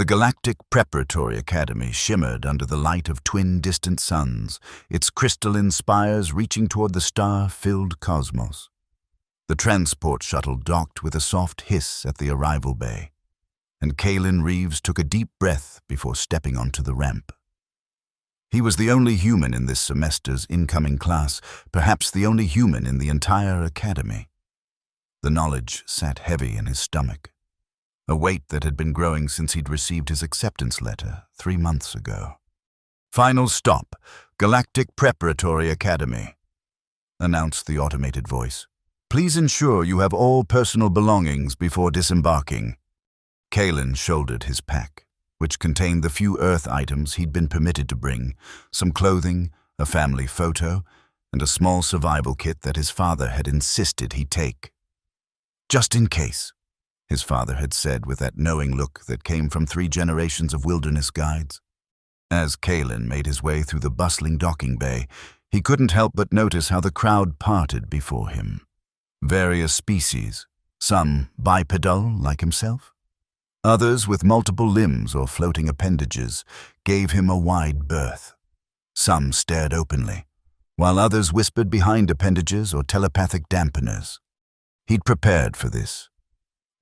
The Galactic Preparatory Academy shimmered under the light of twin distant suns, its crystalline spires reaching toward the star-filled cosmos. The transport shuttle docked with a soft hiss at the arrival bay, and Kalen Reeves took a deep breath before stepping onto the ramp. He was the only human in this semester's incoming class, perhaps the only human in the entire academy. The knowledge sat heavy in his stomach, a weight that had been growing since he'd received his acceptance letter 3 months ago. "Final stop, Galactic Preparatory Academy," announced the automated voice. "Please ensure you have all personal belongings before disembarking." Kalen shouldered his pack, which contained the few Earth items he'd been permitted to bring, some clothing, a family photo, and a small survival kit that his father had insisted he take. "Just in case," his father had said with that knowing look that came from 3 generations of wilderness guides. As Kalen made his way through the bustling docking bay, he couldn't help but notice how the crowd parted before him. Various species, some bipedal like himself, others with multiple limbs or floating appendages, gave him a wide berth. Some stared openly, while others whispered behind appendages or telepathic dampeners. He'd prepared for this.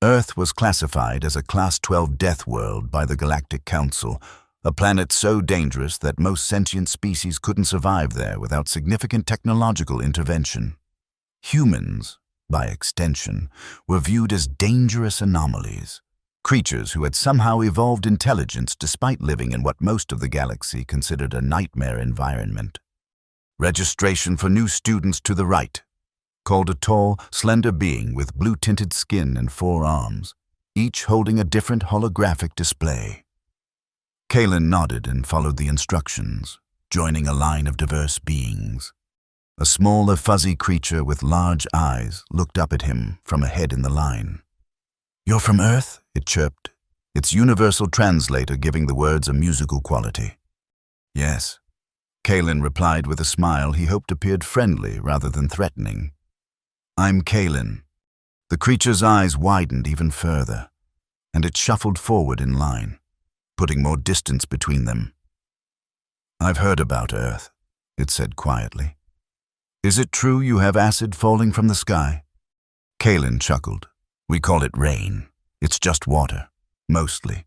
Earth was classified as a Class 12 Deathworld by the Galactic Council, a planet so dangerous that most sentient species couldn't survive there without significant technological intervention. Humans, by extension, were viewed as dangerous anomalies, creatures who had somehow evolved intelligence despite living in what most of the galaxy considered a nightmare environment. "Registration for new students to the right," called a tall, slender being with blue-tinted skin and 4 arms, each holding a different holographic display. Kalen nodded and followed the instructions, joining a line of diverse beings. A small, fuzzy creature with large eyes looked up at him from ahead in the line. "You're from Earth?" it chirped, its universal translator giving the words a musical quality. "Yes," Kalen replied with a smile he hoped appeared friendly rather than threatening. "I'm Kalen." The creature's eyes widened even further, and it shuffled forward in line, putting more distance between them. "I've heard about Earth," it said quietly. "Is it true you have acid falling from the sky?" Kalen chuckled. "We call it rain. It's just water, mostly.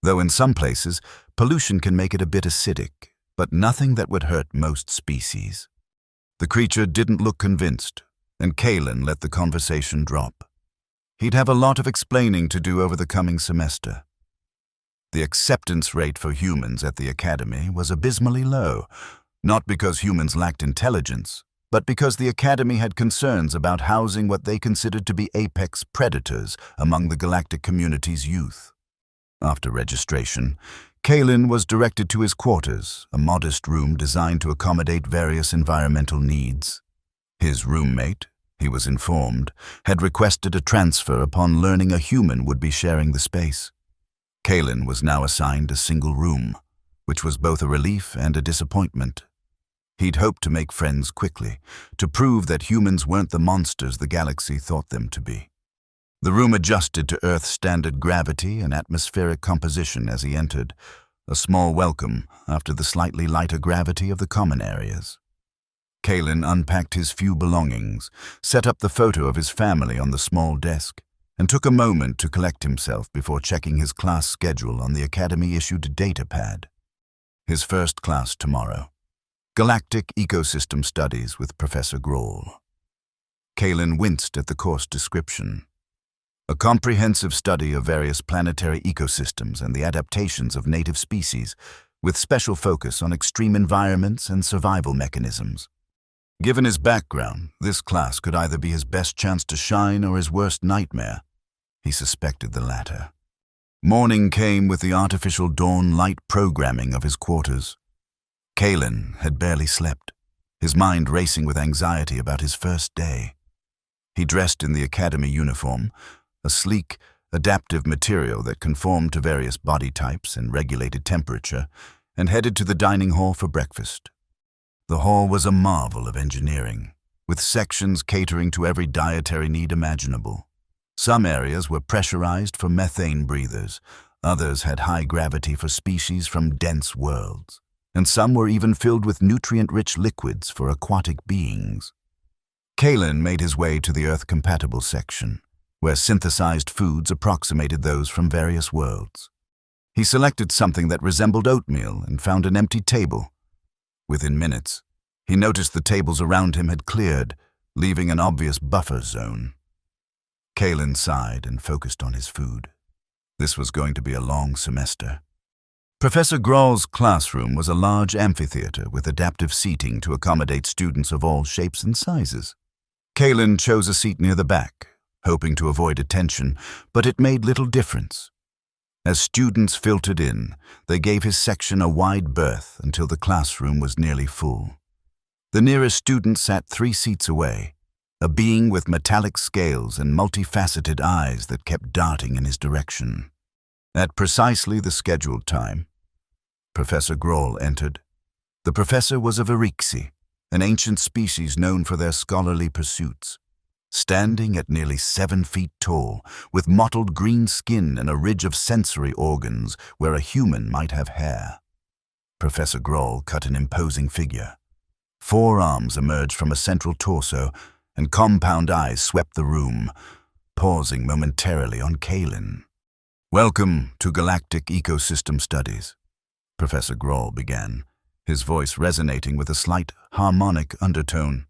Though in some places, pollution can make it a bit acidic, but nothing that would hurt most species." The creature didn't look convinced, and Kalen let the conversation drop. He'd have a lot of explaining to do over the coming semester. The acceptance rate for humans at the academy was abysmally low, not because humans lacked intelligence, but because the academy had concerns about housing what they considered to be apex predators among the galactic community's youth. After registration, Kalen was directed to his quarters, a modest room designed to accommodate various environmental needs. His roommate, he was informed, had requested a transfer upon learning a human would be sharing the space. Kalen was now assigned a single room, which was both a relief and a disappointment. He'd hoped to make friends quickly, to prove that humans weren't the monsters the galaxy thought them to be. The room adjusted to Earth's standard gravity and atmospheric composition as he entered, a small welcome after the slightly lighter gravity of the common areas. Kalen unpacked his few belongings, set up the photo of his family on the small desk, and took a moment to collect himself before checking his class schedule on the Academy-issued datapad. His first class tomorrow. Galactic Ecosystem Studies with Professor Grawl. Kalen winced at the course description. A comprehensive study of various planetary ecosystems and the adaptations of native species, with special focus on extreme environments and survival mechanisms. Given his background, this class could either be his best chance to shine or his worst nightmare. He suspected the latter. Morning came with the artificial dawn light programming of his quarters. Kalen had barely slept, his mind racing with anxiety about his first day. He dressed in the academy uniform, a sleek, adaptive material that conformed to various body types and regulated temperature, and headed to the dining hall for breakfast. The hall was a marvel of engineering, with sections catering to every dietary need imaginable. Some areas were pressurized for methane breathers, Others had high gravity for species from dense worlds, and some were even filled with nutrient-rich liquids for aquatic beings. Kalen made his way to the Earth-compatible section, where synthesized foods approximated those from various worlds. He selected something that resembled oatmeal and found an empty table. Within minutes, he noticed the tables around him had cleared, leaving an obvious buffer zone. Kalen sighed and focused on his food. This was going to be a long semester. Professor Grohl's classroom was a large amphitheater with adaptive seating to accommodate students of all shapes and sizes. Kalen chose a seat near the back, hoping to avoid attention, but it made little difference. As students filtered in, they gave his section a wide berth until the classroom was nearly full. The nearest student sat 3 seats away, a being with metallic scales and multifaceted eyes that kept darting in his direction. At precisely the scheduled time, Professor Grohl entered. The professor was a Virixi, an ancient species known for their scholarly pursuits. Standing at nearly 7 feet tall, with mottled green skin and a ridge of sensory organs where a human might have hair. Professor Grohl cut an imposing figure. 4 arms emerged from a central torso, and compound eyes swept the room, pausing momentarily on Kalen. "Welcome to Galactic Ecosystem Studies," Professor Grohl began, his voice resonating with a slight harmonic undertone.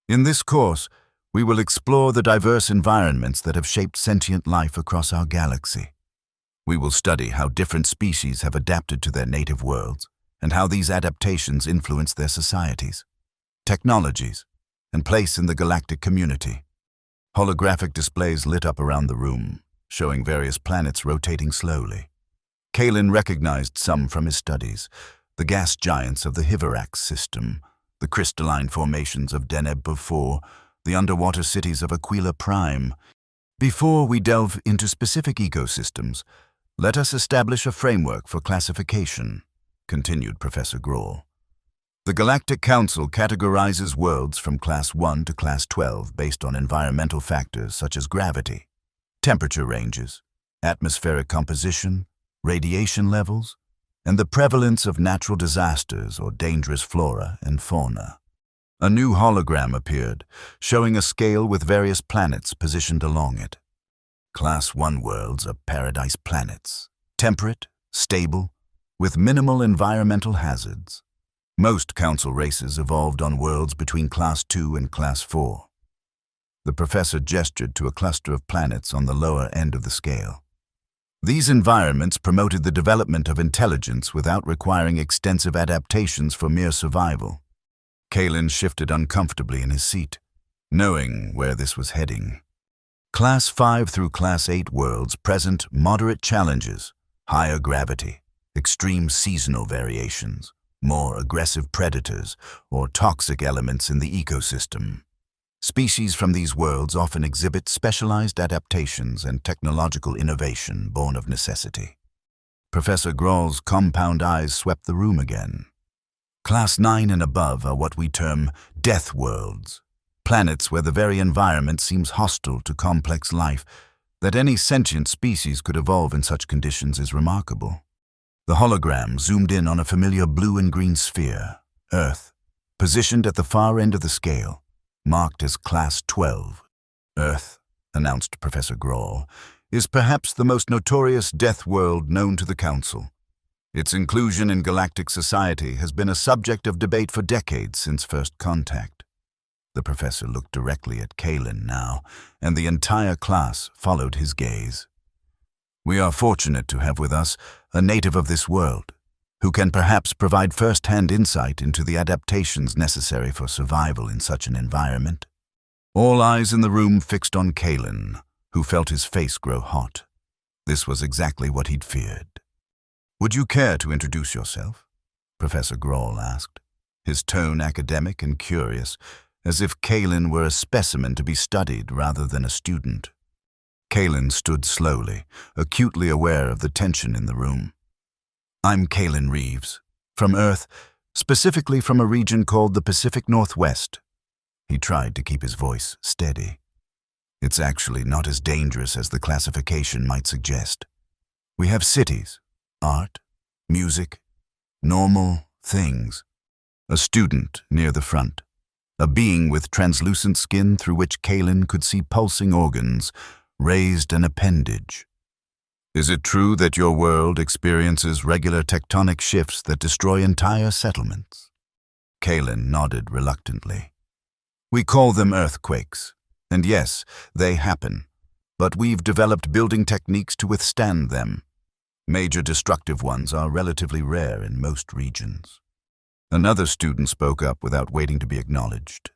"In this course, we will explore the diverse environments that have shaped sentient life across our galaxy. We will study how different species have adapted to their native worlds and how these adaptations influence their societies, technologies, and place in the galactic community." Holographic displays lit up around the room, showing various planets rotating slowly. Kalen recognized some from his studies: the gas giants of the Hiverax system, the crystalline formations of Deneb IV, the underwater cities of Aquila Prime. "Before we delve into specific ecosystems, let us establish a framework for classification," continued Professor Grohl. "The Galactic Council categorizes worlds from Class 1 to Class 12 based on environmental factors such as gravity, temperature ranges, atmospheric composition, radiation levels, and the prevalence of natural disasters or dangerous flora and fauna." A new hologram appeared, showing a scale with various planets positioned along it. Class 1 worlds are paradise planets, temperate, stable, with minimal environmental hazards. Most Council races evolved on worlds between Class 2 and Class 4. The professor gestured to a cluster of planets on the lower end of the scale. These environments promoted the development of intelligence without requiring extensive adaptations for mere survival. Kalen shifted uncomfortably in his seat, knowing where this was heading. Class 5 through Class 8 worlds present moderate challenges, higher gravity, extreme seasonal variations, more aggressive predators, or toxic elements in the ecosystem. Species from these worlds often exhibit specialized adaptations and technological innovation born of necessity. Professor Grohl's compound eyes swept the room again. Class 9 and above are what we term Deathworlds, planets where the very environment seems hostile to complex life. That any sentient species could evolve in such conditions is remarkable. The hologram zoomed in on a familiar blue and green sphere, Earth, positioned at the far end of the scale, marked as Class 12. "Earth," announced Professor Grohl, "is perhaps the most notorious death world known to the Council. Its inclusion in galactic society has been a subject of debate for decades since first contact." The professor looked directly at Kalen now, and the entire class followed his gaze. "We are fortunate to have with us a native of this world, who can perhaps provide first-hand insight into the adaptations necessary for survival in such an environment." All eyes in the room fixed on Kalen, who felt his face grow hot. This was exactly what he'd feared. "Would you care to introduce yourself?" Professor Grohl asked, his tone academic and curious, as if Kalen were a specimen to be studied rather than a student. Kalen stood slowly, acutely aware of the tension in the room. "I'm Kalen Reeves, from Earth, specifically from a region called the Pacific Northwest." He tried to keep his voice steady. "It's actually not as dangerous as the classification might suggest. We have cities, art, music, normal things. A student near the front. A being with translucent skin through which Kalen could see pulsing organs, raised an appendage. Is it true that your world experiences regular tectonic shifts that destroy entire settlements? Kalen nodded reluctantly. We call them earthquakes, and yes, they happen, but we've developed building techniques to withstand them. Major destructive ones are relatively rare in most regions. Another student spoke up without waiting to be acknowledged.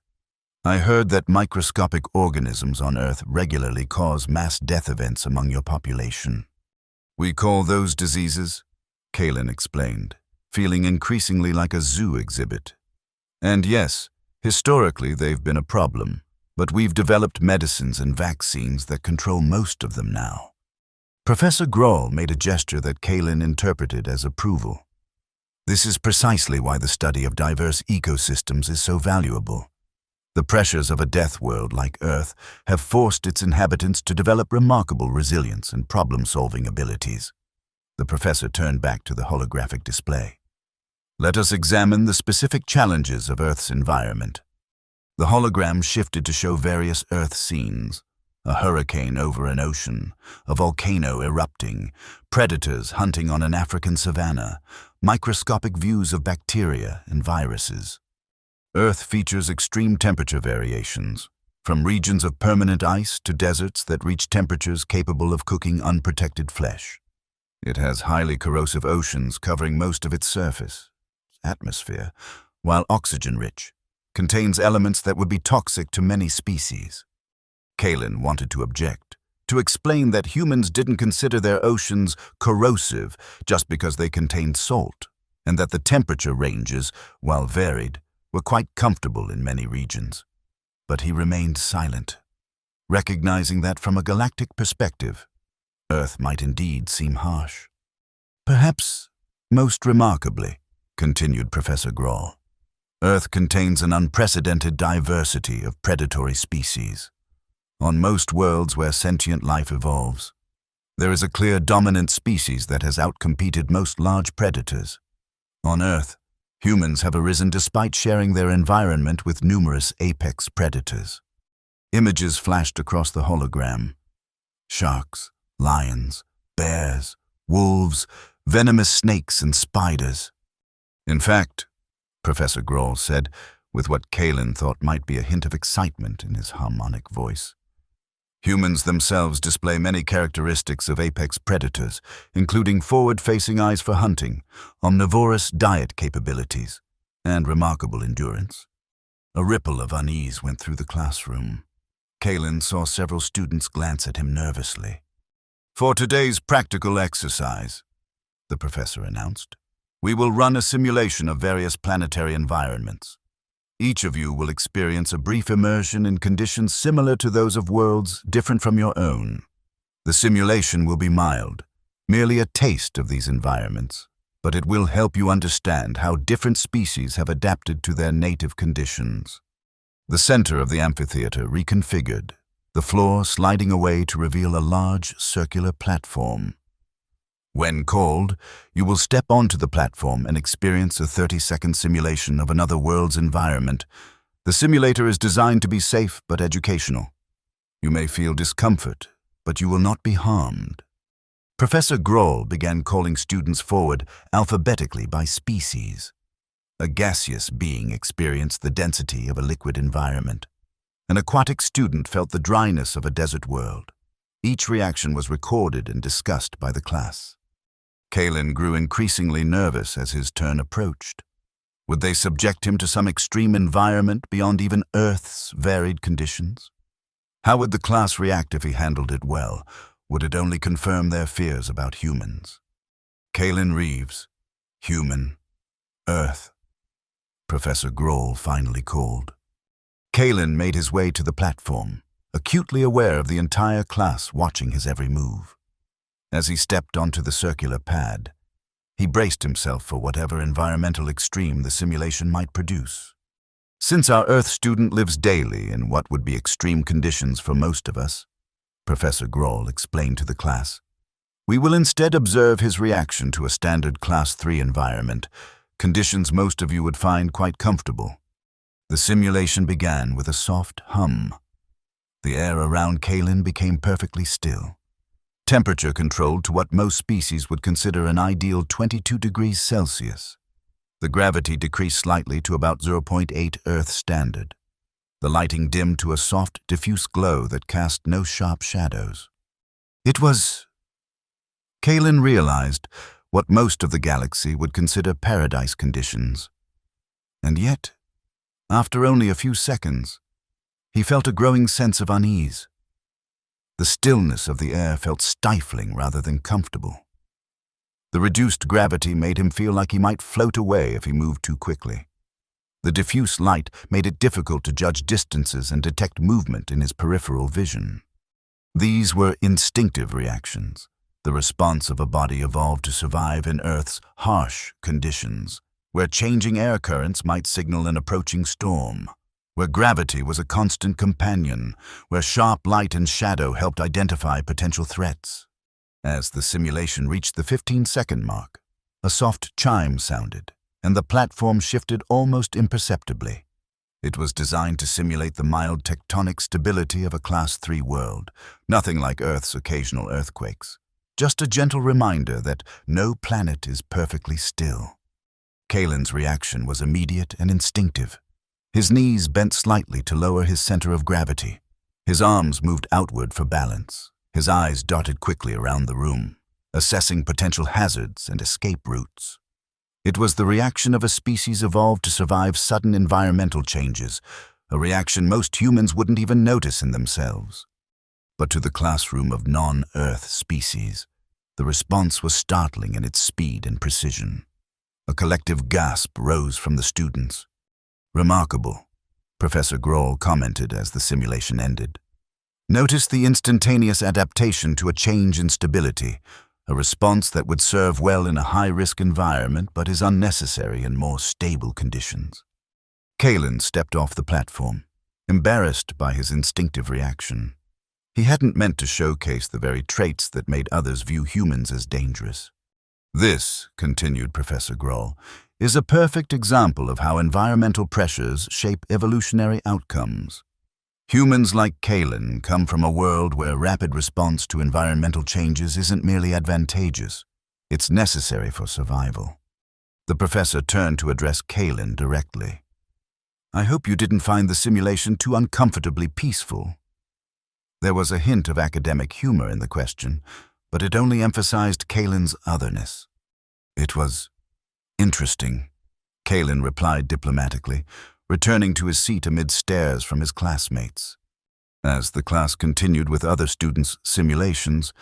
I heard that microscopic organisms on Earth regularly cause mass death events among your population. We call those diseases, Kalen explained, feeling increasingly like a zoo exhibit. And yes, historically they've been a problem, but we've developed medicines and vaccines that control most of them now. Professor Grohl made a gesture that Kalen interpreted as approval. This is precisely why the study of diverse ecosystems is so valuable. The pressures of a death world like Earth have forced its inhabitants to develop remarkable resilience and problem-solving abilities. The professor turned back to the holographic display. Let us examine the specific challenges of Earth's environment. The hologram shifted to show various Earth scenes. A hurricane over an ocean, a volcano erupting, predators hunting on an African savanna, microscopic views of bacteria and viruses. Earth features extreme temperature variations, from regions of permanent ice to deserts that reach temperatures capable of cooking unprotected flesh. It has highly corrosive oceans covering most of its surface, atmosphere, while oxygen-rich, contains elements that would be toxic to many species. Kalen wanted to object, to explain that humans didn't consider their oceans corrosive just because they contained salt, and that the temperature ranges, while varied, were quite comfortable in many regions. But he remained silent, recognizing that from a galactic perspective, Earth might indeed seem harsh. Perhaps most remarkably, continued Professor Grohl, Earth contains an unprecedented diversity of predatory species. On most worlds where sentient life evolves, there is a clear dominant species that has outcompeted most large predators. On Earth, humans have arisen despite sharing their environment with numerous apex predators. Images flashed across the hologram. Sharks, lions, bears, wolves, venomous snakes and spiders. In fact, Professor Grohl said, with what Kalen thought might be a hint of excitement in his harmonic voice, humans themselves display many characteristics of apex predators, including forward-facing eyes for hunting, omnivorous diet capabilities, and remarkable endurance. A ripple of unease went through the classroom. Kalen saw several students glance at him nervously. For today's practical exercise, the professor announced, we will run a simulation of various planetary environments. Each of you will experience a brief immersion in conditions similar to those of worlds different from your own. The simulation will be mild, merely a taste of these environments, but it will help you understand how different species have adapted to their native conditions. The center of the amphitheater reconfigured, the floor sliding away to reveal a large circular platform. When called, you will step onto the platform and experience a 30-second simulation of another world's environment. The simulator is designed to be safe but educational. You may feel discomfort, but you will not be harmed. Professor Grohl began calling students forward alphabetically by species. A gaseous being experienced the density of a liquid environment. An aquatic student felt the dryness of a desert world. Each reaction was recorded and discussed by the class. Kalen grew increasingly nervous as his turn approached. Would they subject him to some extreme environment beyond even Earth's varied conditions? How would the class react if he handled it well? Would it only confirm their fears about humans? Kalen Reeves, human, Earth. Professor Grohl finally called. Kalen made his way to the platform, acutely aware of the entire class watching his every move. As he stepped onto the circular pad, he braced himself for whatever environmental extreme the simulation might produce. Since our Earth student lives daily in what would be extreme conditions for most of us, Professor Grohl explained to the class, We will instead observe his reaction to a standard Class 3 environment, conditions most of you would find quite comfortable. The simulation began with a soft hum. The air around Kalin became perfectly still. Temperature controlled to what most species would consider an ideal 22 degrees Celsius. The gravity decreased slightly to about 0.8 Earth standard. The lighting dimmed to a soft, diffuse glow that cast no sharp shadows. It was... Kalin realized what most of the galaxy would consider paradise conditions. And yet, after only a few seconds, he felt a growing sense of unease. The stillness of the air felt stifling rather than comfortable. The reduced gravity made him feel like he might float away if he moved too quickly. The diffuse light made it difficult to judge distances and detect movement in his peripheral vision. These were instinctive reactions, the response of a body evolved to survive in Earth's harsh conditions, where changing air currents might signal an approaching storm, where gravity was a constant companion, where sharp light and shadow helped identify potential threats. As the simulation reached the 15-second mark, a soft chime sounded, and the platform shifted almost imperceptibly. It was designed to simulate the mild tectonic stability of a Class 3 world, nothing like Earth's occasional earthquakes. Just a gentle reminder that no planet is perfectly still. Kalin's reaction was immediate and instinctive. His knees bent slightly to lower his center of gravity. His arms moved outward for balance. His eyes darted quickly around the room, assessing potential hazards and escape routes. It was the reaction of a species evolved to survive sudden environmental changes, a reaction most humans wouldn't even notice in themselves. But to the classroom of non-Earth species, the response was startling in its speed and precision. A collective gasp rose from the students. "Remarkable," Professor Grohl commented as the simulation ended. "Notice the instantaneous adaptation to a change in stability, a response that would serve well in a high-risk environment but is unnecessary in more stable conditions." Kalin stepped off the platform, embarrassed by his instinctive reaction. He hadn't meant to showcase the very traits that made others view humans as dangerous. "This," continued Professor Grohl, "is a perfect example of how environmental pressures shape evolutionary outcomes. Humans like Kalin come from a world where rapid response to environmental changes isn't merely advantageous, it's necessary for survival." The professor turned to address Kalin directly. "I hope you didn't find the simulation too uncomfortably peaceful." There was a hint of academic humor in the question, but it only emphasized Kalin's otherness. "It was interesting," Kalin replied diplomatically, returning to his seat amid stares from his classmates. As the class continued with other students' simulations,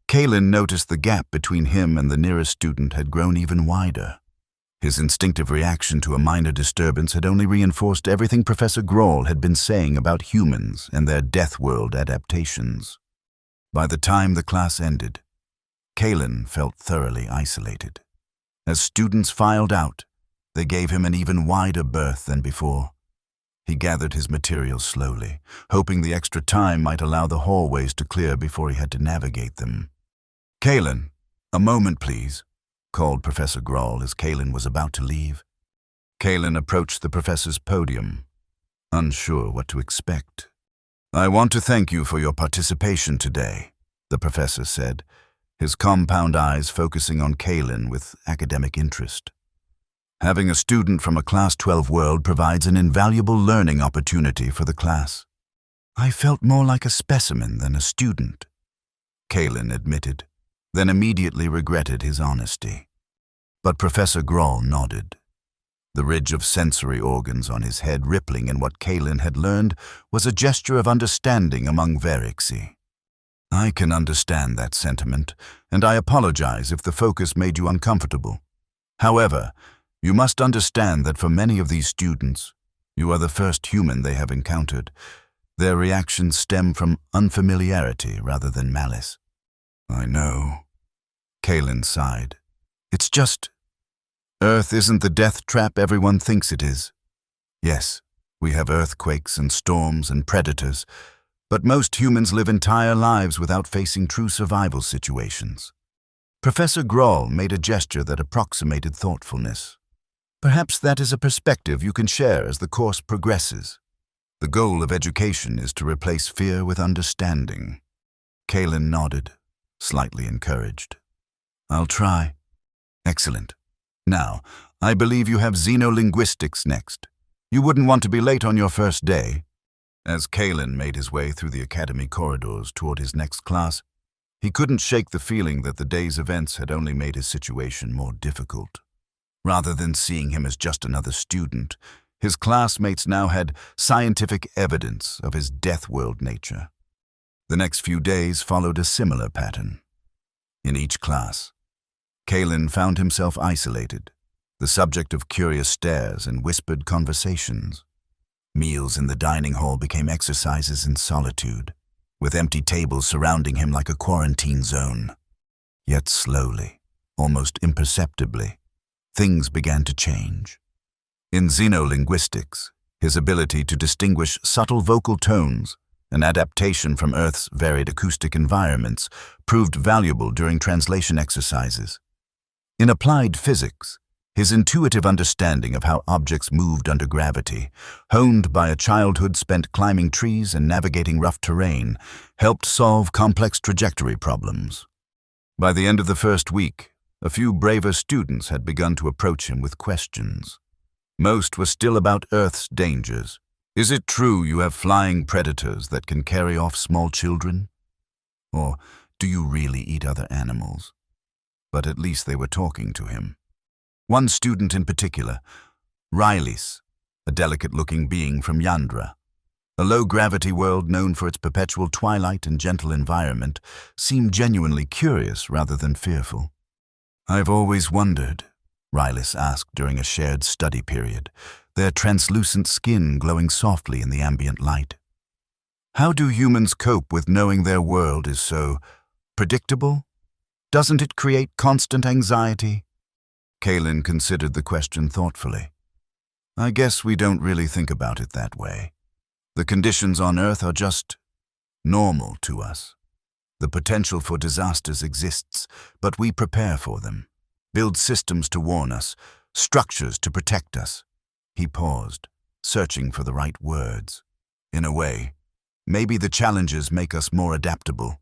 Kalin noticed the gap between him and the nearest student had grown even wider. His instinctive reaction to a minor disturbance had only reinforced everything Professor Grohl had been saying about humans and their Deathworld adaptations. By the time the class ended, Kalin felt thoroughly isolated. As students filed out, they gave him an even wider berth than before. He gathered his materials slowly, hoping the extra time might allow the hallways to clear before he had to navigate them. "Kalin, a moment please," called Professor Grohl as Kalin was about to leave. Kalin approached the professor's podium, unsure what to expect. "I want to thank you for your participation today," the professor said, his compound eyes focusing on Kalin with academic interest. "Having a student from a Class 12 world provides an invaluable learning opportunity for the class." "I felt more like a specimen than a student," Kalin admitted, then immediately regretted his honesty. But Professor Grohl nodded. The ridge of sensory organs on his head rippling in what Kalin had learned was a gesture of understanding among Verixi. "I can understand that sentiment, and I apologize if the focus made you uncomfortable. However, you must understand that for many of these students, you are the first human they have encountered. Their reactions stem from unfamiliarity rather than malice." "I know," Kalin sighed. "It's just, Earth isn't the death trap everyone thinks it is. Yes, we have earthquakes and storms and predators, but most humans live entire lives without facing true survival situations. Professor Groll made a gesture that approximated thoughtfulness. Perhaps that is a perspective you can share as the course progresses. The goal of education is to replace fear with understanding. Kalen nodded, slightly encouraged. I'll try. Excellent. Now, I believe you have xenolinguistics next. You wouldn't want to be late on your first day. As Kalen made his way through the academy corridors toward his next class, he couldn't shake the feeling that the day's events had only made his situation more difficult. Rather than seeing him as just another student, his classmates now had scientific evidence of his Deathworld nature. The next few days followed a similar pattern. In each class, Kalen found himself isolated, the subject of curious stares and whispered conversations. Meals in the dining hall became exercises in solitude, with empty tables surrounding him like a quarantine zone. Yet slowly, almost imperceptibly, things began to change. In xenolinguistics, his ability to distinguish subtle vocal tones, an adaptation from Earth's varied acoustic environments, proved valuable during translation exercises. In applied physics, his intuitive understanding of how objects moved under gravity, honed by a childhood spent climbing trees and navigating rough terrain, helped solve complex trajectory problems. By the end of the first week, a few braver students had begun to approach him with questions. Most were still about Earth's dangers. Is it true you have flying predators that can carry off small children? Or do you really eat other animals? But at least they were talking to him. One student in particular, Rylis, a delicate-looking being from Yandra, a low-gravity world known for its perpetual twilight and gentle environment, seemed genuinely curious rather than fearful. I've always wondered, Rylis asked during a shared study period, their translucent skin glowing softly in the ambient light. How do humans cope with knowing their world is so predictable? Doesn't it create constant anxiety? Kalen considered the question thoughtfully. I guess we don't really think about it that way. The conditions on Earth are just normal to us. The potential for disasters exists, but we prepare for them, build systems to warn us, structures to protect us. He paused, searching for the right words. In a way, maybe the challenges make us more adaptable.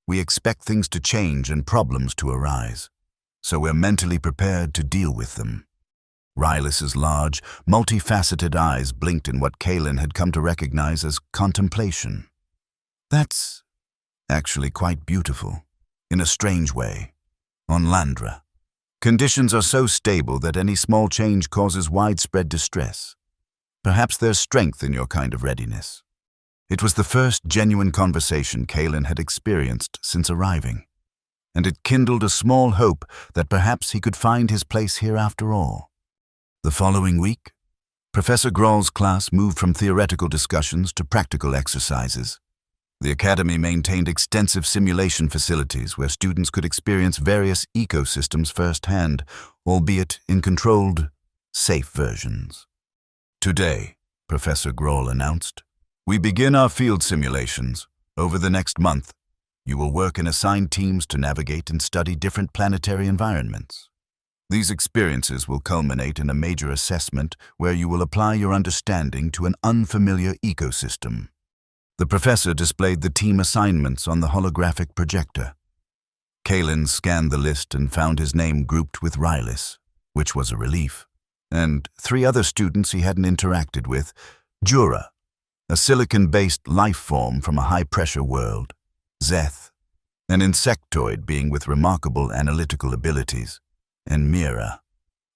We expect things to change and problems to arise, so we're mentally prepared to deal with them. Rylis's large, multifaceted eyes blinked in what Kalen had come to recognize as contemplation. That's actually quite beautiful, in a strange way. On Landra, conditions are so stable that any small change causes widespread distress. Perhaps there's strength in your kind of readiness. It was the first genuine conversation Kalen had experienced since arriving, and it kindled a small hope that perhaps he could find his place here after all. The following week, Professor Groll's class moved from theoretical discussions to practical exercises. The academy maintained extensive simulation facilities where students could experience various ecosystems firsthand, albeit in controlled, safe versions. Today, Professor Groll announced, we begin our field simulations. Over the next month, you will work in assigned teams to navigate and study different planetary environments. These experiences will culminate in a major assessment where you will apply your understanding to an unfamiliar ecosystem. The professor displayed the team assignments on the holographic projector. Kalen scanned the list and found his name grouped with Rylis, which was a relief, and 3 other students he hadn't interacted with, Jura, a silicon-based life form from a high-pressure world, Zeth, an insectoid being with remarkable analytical abilities, and Mira,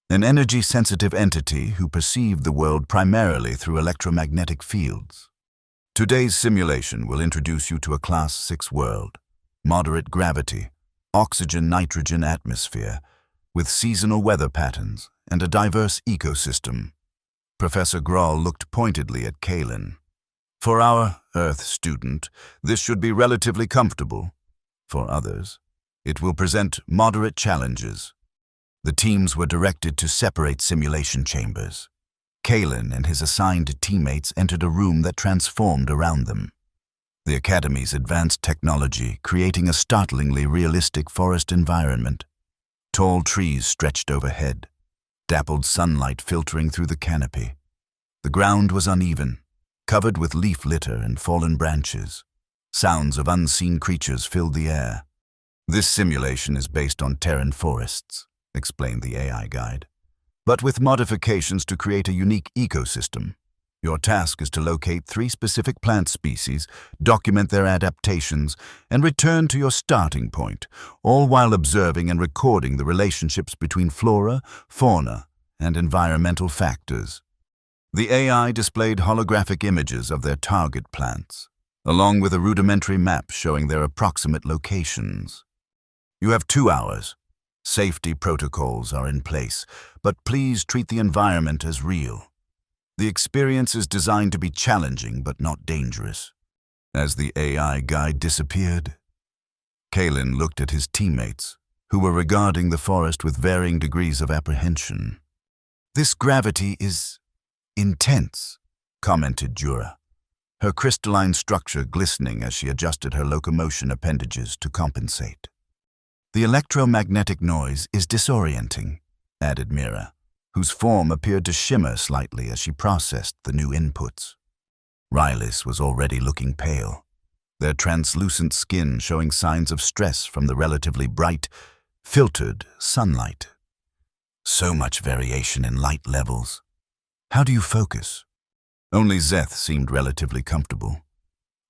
an energy-sensitive entity who perceived the world primarily through electromagnetic fields. Today's simulation will introduce you to a Class 6 world, moderate gravity, oxygen-nitrogen atmosphere, with seasonal weather patterns and a diverse ecosystem. Professor Groll looked pointedly at Kalen. For our Earth student, this should be relatively comfortable. For others, it will present moderate challenges. The teams were directed to separate simulation chambers. Kalen and his assigned teammates entered a room that transformed around them. The Academy's advanced technology creating a startlingly realistic forest environment. Tall trees stretched overhead, dappled sunlight filtering through the canopy. The ground was uneven, covered with leaf litter and fallen branches. Sounds of unseen creatures filled the air. "This simulation is based on Terran forests," explained the AI guide, "but with modifications to create a unique ecosystem. Your task is to locate 3 specific plant species, document their adaptations, and return to your starting point, all while observing and recording the relationships between flora, fauna, and environmental factors." The AI displayed holographic images of their target plants, along with a rudimentary map showing their approximate locations. "You have 2 hours. Safety protocols are in place, but please treat the environment as real. The experience is designed to be challenging but not dangerous." As the AI guide disappeared, Kalen looked at his teammates, who were regarding the forest with varying degrees of apprehension. "This gravity is intense," commented Jura, her crystalline structure glistening as she adjusted her locomotion appendages to compensate. "The electromagnetic noise is disorienting," added Mira, whose form appeared to shimmer slightly as she processed the new inputs. Rylis was already looking pale, their translucent skin showing signs of stress from the relatively bright, filtered sunlight. "So much variation in light levels. How do you focus?" Only Zeth seemed relatively comfortable,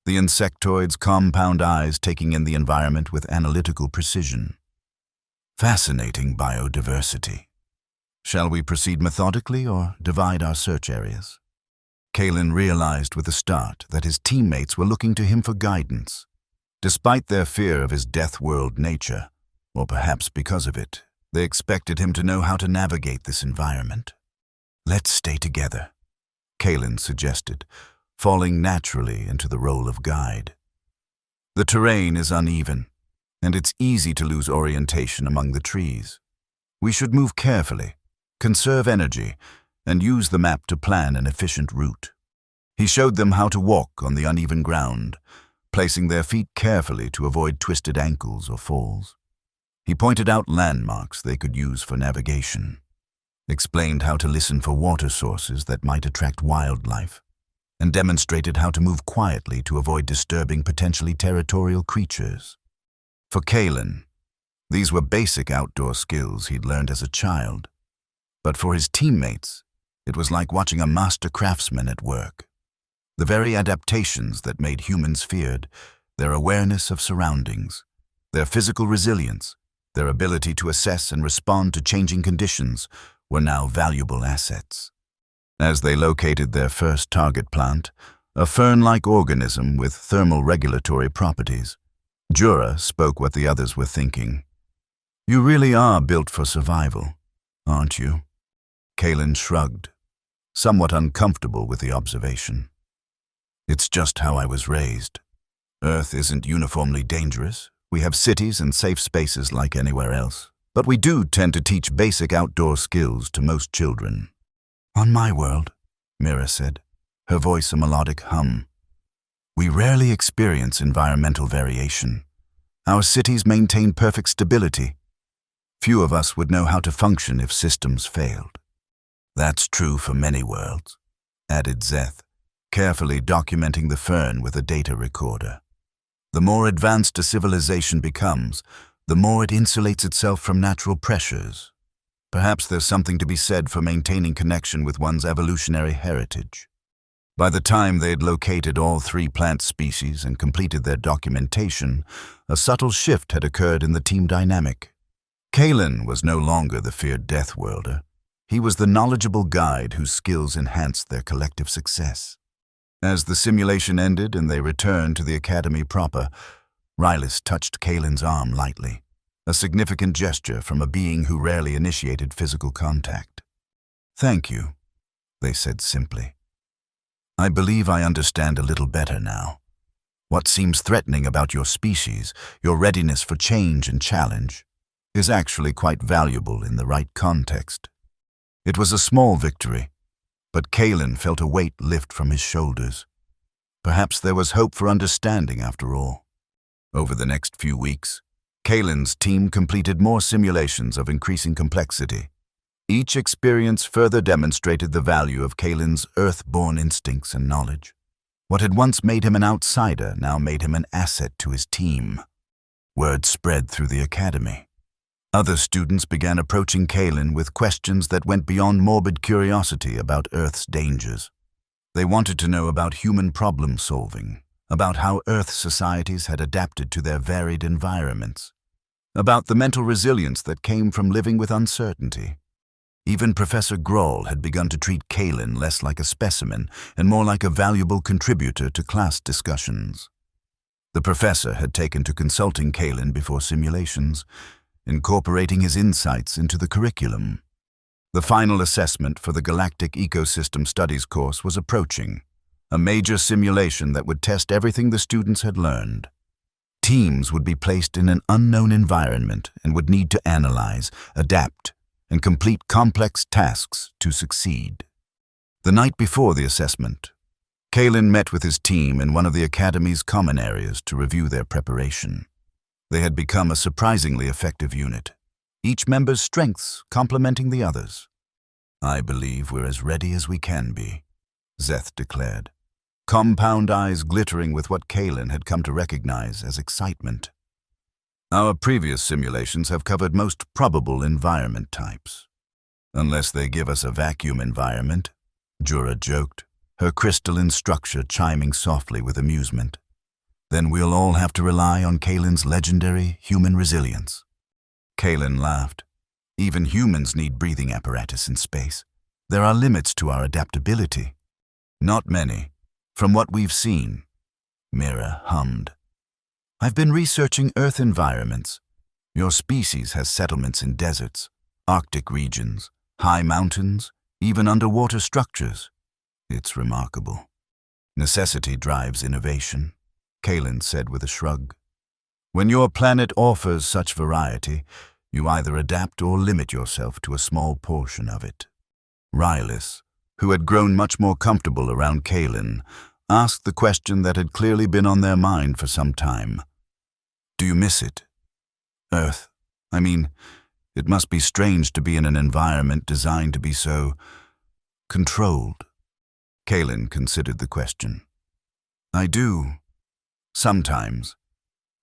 the insectoid's compound eyes taking in the environment with analytical precision. "Fascinating biodiversity. Shall we proceed methodically or divide our search areas?" Kalen realized with a start that his teammates were looking to him for guidance. Despite their fear of his Deathworld nature, or perhaps because of it, they expected him to know how to navigate this environment. "Let's stay together," Kalen suggested, falling naturally into the role of guide. "The terrain is uneven, and it's easy to lose orientation among the trees. We should move carefully, conserve energy, and use the map to plan an efficient route." He showed them how to walk on the uneven ground, placing their feet carefully to avoid twisted ankles or falls. He pointed out landmarks they could use for navigation, explained how to listen for water sources that might attract wildlife, and demonstrated how to move quietly to avoid disturbing potentially territorial creatures. For Kalen, these were basic outdoor skills he'd learned as a child. But for his teammates, it was like watching a master craftsman at work. The very adaptations that made humans feared, their awareness of surroundings, their physical resilience, their ability to assess and respond to changing conditions, were now valuable assets. As they located their first target plant, a fern-like organism with thermal regulatory properties, Jura spoke what the others were thinking. "You really are built for survival, aren't you?" Kalen shrugged, somewhat uncomfortable with the observation. "It's just how I was raised. Earth isn't uniformly dangerous. We have cities and safe spaces like anywhere else. But we do tend to teach basic outdoor skills to most children." "On my world," Mira said, her voice a melodic hum, "we rarely experience environmental variation. Our cities maintain perfect stability. Few of us would know how to function if systems failed." "That's true for many worlds," added Zeth, carefully documenting the fern with a data recorder. "The more advanced a civilization becomes, the more it insulates itself from natural pressures. Perhaps there's something to be said for maintaining connection with one's evolutionary heritage." By the time they had located all 3 plant species and completed their documentation, a subtle shift had occurred in the team dynamic. Kalen was no longer the feared Deathworlder. He was the knowledgeable guide whose skills enhanced their collective success. As the simulation ended and they returned to the academy proper, Rylis touched Kalen's arm lightly, a significant gesture from a being who rarely initiated physical contact. "Thank you," they said simply. "I believe I understand a little better now. What seems threatening about your species, your readiness for change and challenge, is actually quite valuable in the right context." It was a small victory, but Kalen felt a weight lift from his shoulders. Perhaps there was hope for understanding after all. Over the next few weeks, Kalen's team completed more simulations of increasing complexity. Each experience further demonstrated the value of Kalen's Earth-born instincts and knowledge. What had once made him an outsider now made him an asset to his team. Word spread through the academy. Other students began approaching Kalen with questions that went beyond morbid curiosity about Earth's dangers. They wanted to know about human problem-solving, about how Earth societies had adapted to their varied environments, about the mental resilience that came from living with uncertainty. Even Professor Grohl had begun to treat Kalen less like a specimen and more like a valuable contributor to class discussions. The professor had taken to consulting Kalen before simulations, incorporating his insights into the curriculum. The final assessment for the Galactic Ecosystem Studies course was approaching, a major simulation that would test everything the students had learned. Teams would be placed in an unknown environment and would need to analyze, adapt, and complete complex tasks to succeed. The night before the assessment, Kalen met with his team in one of the Academy's common areas to review their preparation. They had become a surprisingly effective unit, each member's strengths complementing the others. "I believe we're as ready as we can be," Zeth declared, compound eyes glittering with what Kalen had come to recognize as excitement. "Our previous simulations have covered most probable environment types. Unless they give us a vacuum environment," Jura joked, her crystalline structure chiming softly with amusement. "Then we'll all have to rely on Kalen's legendary human resilience." Kalen laughed. "Even humans need breathing apparatus in space. There are limits to our adaptability." "Not many, from what we've seen," Mira hummed. "I've been researching Earth environments. Your species has settlements in deserts, Arctic regions, high mountains, even underwater structures. It's remarkable." "Necessity drives innovation," Kalen said with a shrug. "When your planet offers such variety, you either adapt or limit yourself to a small portion of it." Rylus, who had grown much more comfortable around Kalen, asked the question that had clearly been on their mind for some time. "Do you miss it? Earth, I mean, it must be strange to be in an environment designed to be so controlled." Kalen considered the question. "I do. Sometimes.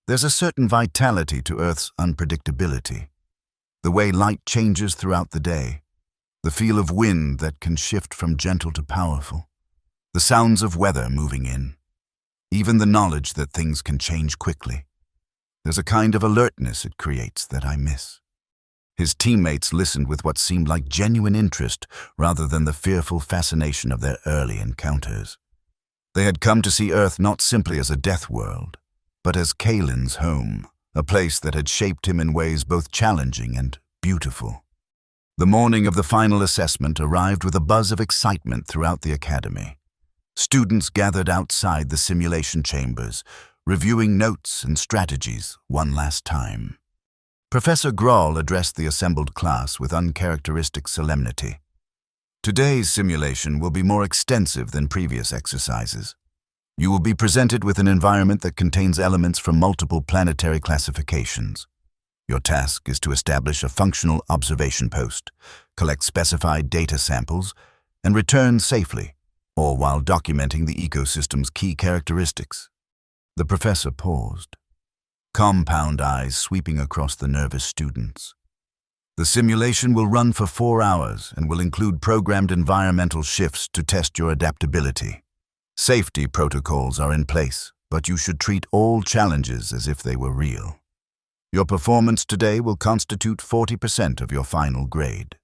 There's a certain vitality to Earth's unpredictability. The way light changes throughout the day, the feel of wind that can shift from gentle to powerful, the sounds of weather moving in, even the knowledge that things can change quickly. There's a kind of alertness it creates that I miss." His teammates listened with what seemed like genuine interest rather than the fearful fascination of their early encounters. They had come to see Earth not simply as a death world, but as Kalen's home, a place that had shaped him in ways both challenging and beautiful. The morning of the final assessment arrived with a buzz of excitement throughout the academy. Students gathered outside the simulation chambers, reviewing notes and strategies one last time. Professor Grohl addressed the assembled class with uncharacteristic solemnity. "Today's simulation will be more extensive than previous exercises. You will be presented with an environment that contains elements from multiple planetary classifications. Your task is to establish a functional observation post, collect specified data samples, and return safely, all while documenting the ecosystem's key characteristics." The professor paused, compound eyes sweeping across the nervous students. "The simulation will run for 4 hours and will include programmed environmental shifts to test your adaptability. Safety protocols are in place, but you should treat all challenges as if they were real. Your performance today will constitute 40% of your final grade."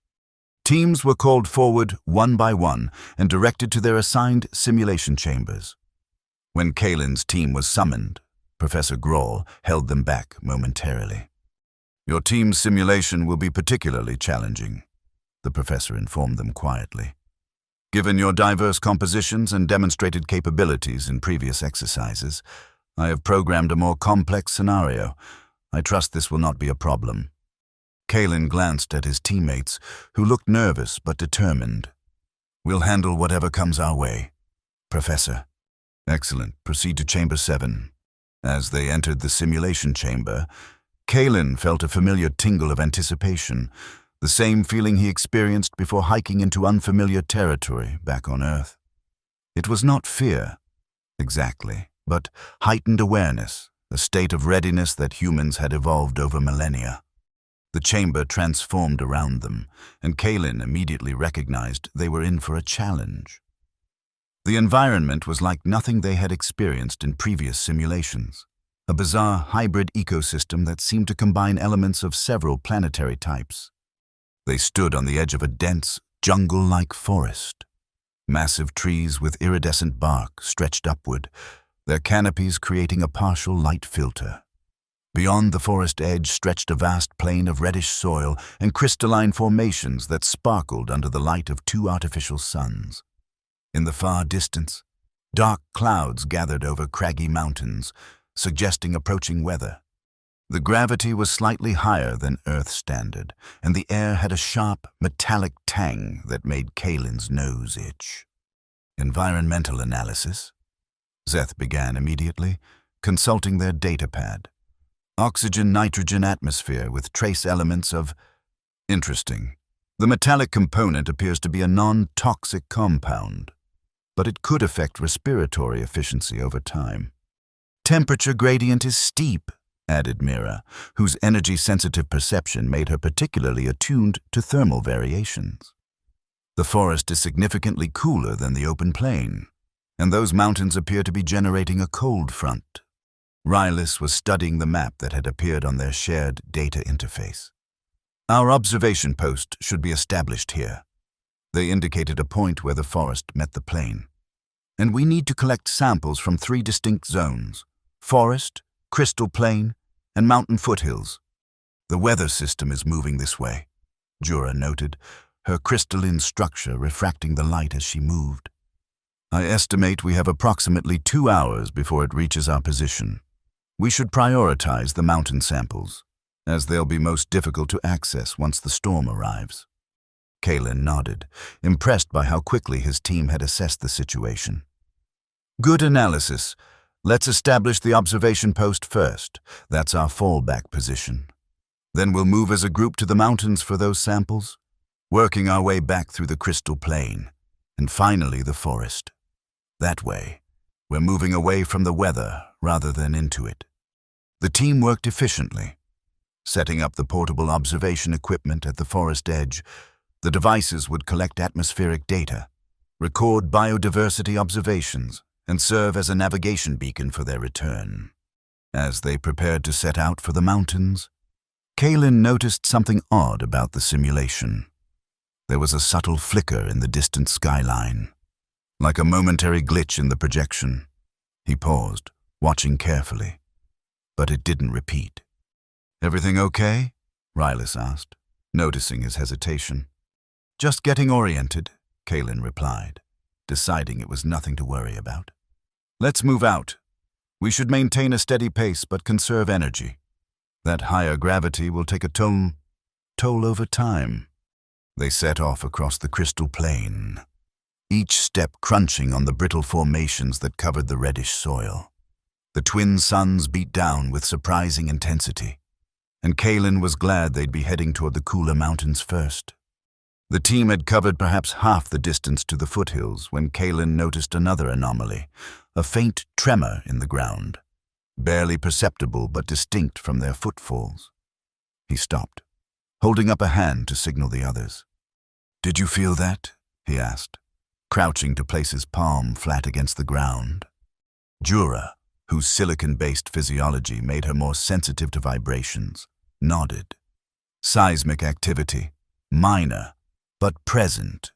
Teams were called forward one by one and directed to their assigned simulation chambers. When Kalen's team was summoned, Professor Grohl held them back momentarily. "Your team's simulation will be particularly challenging," the professor informed them quietly. "Given your diverse compositions and demonstrated capabilities in previous exercises, I have programmed a more complex scenario. I trust this will not be a problem." Kalen glanced at his teammates, who looked nervous but determined. "We'll handle whatever comes our way, Professor." "Excellent. Proceed to Chamber 7. As they entered the simulation chamber, Kalen felt a familiar tingle of anticipation, the same feeling he experienced before hiking into unfamiliar territory back on Earth. It was not fear, exactly, but heightened awareness, a state of readiness that humans had evolved over millennia. The chamber transformed around them, and Kalen immediately recognized they were in for a challenge. The environment was like nothing they had experienced in previous simulations, a bizarre hybrid ecosystem that seemed to combine elements of several planetary types. They stood on the edge of a dense, jungle-like forest. Massive trees with iridescent bark stretched upward, their canopies creating a partial light filter. Beyond the forest edge stretched a vast plain of reddish soil and crystalline formations that sparkled under the light of two artificial suns. In the far distance, dark clouds gathered over craggy mountains, suggesting approaching weather. The gravity was slightly higher than Earth standard, and the air had a sharp, metallic tang that made Kalen's nose itch. Environmental analysis? Zeth began immediately, consulting their datapad. Oxygen-nitrogen atmosphere with trace elements of... Interesting. The metallic component appears to be a non-toxic compound, but it could affect respiratory efficiency over time. Temperature gradient is steep, added Mira, whose energy-sensitive perception made her particularly attuned to thermal variations. The forest is significantly cooler than the open plain, and those mountains appear to be generating a cold front. Rylis was studying the map that had appeared on their shared data interface. Our observation post should be established here. They indicated a point where the forest met the plain. And we need to collect samples from 3 distinct zones: forest, crystal plain, and mountain foothills. The weather system is moving this way, Jura noted, her crystalline structure refracting the light as she moved. I estimate we have approximately 2 hours before it reaches our position. We should prioritize the mountain samples, as they'll be most difficult to access once the storm arrives. Kalen nodded, impressed by how quickly his team had assessed the situation. Good analysis. Let's establish the observation post first. That's our fallback position. Then we'll move as a group to the mountains for those samples, working our way back through the crystal plain, and finally the forest. That way, we're moving away from the weather rather than into it. The team worked efficiently, setting up the portable observation equipment at the forest edge. The devices would collect atmospheric data, record biodiversity observations, and serve as a navigation beacon for their return. As they prepared to set out for the mountains, Kalen noticed something odd about the simulation. There was a subtle flicker in the distant skyline, like a momentary glitch in the projection. He paused, watching carefully, but it didn't repeat. "Everything okay?" Rylis asked, noticing his hesitation. "Just getting oriented," Kalen replied, deciding it was nothing to worry about. "Let's move out. We should maintain a steady pace but conserve energy. That higher gravity will take a toll over time." They set off across the crystal plain, each step crunching on the brittle formations that covered the reddish soil. The twin suns beat down with surprising intensity, and Kalen was glad they'd be heading toward the cooler mountains first. The team had covered perhaps half the distance to the foothills when Kalen noticed another anomaly, a faint tremor in the ground, barely perceptible but distinct from their footfalls. He stopped, holding up a hand to signal the others. "Did you feel that?" he asked, crouching to place his palm flat against the ground. Jura, whose silicon-based physiology made her more sensitive to vibrations, nodded. Seismic activity, minor, but present.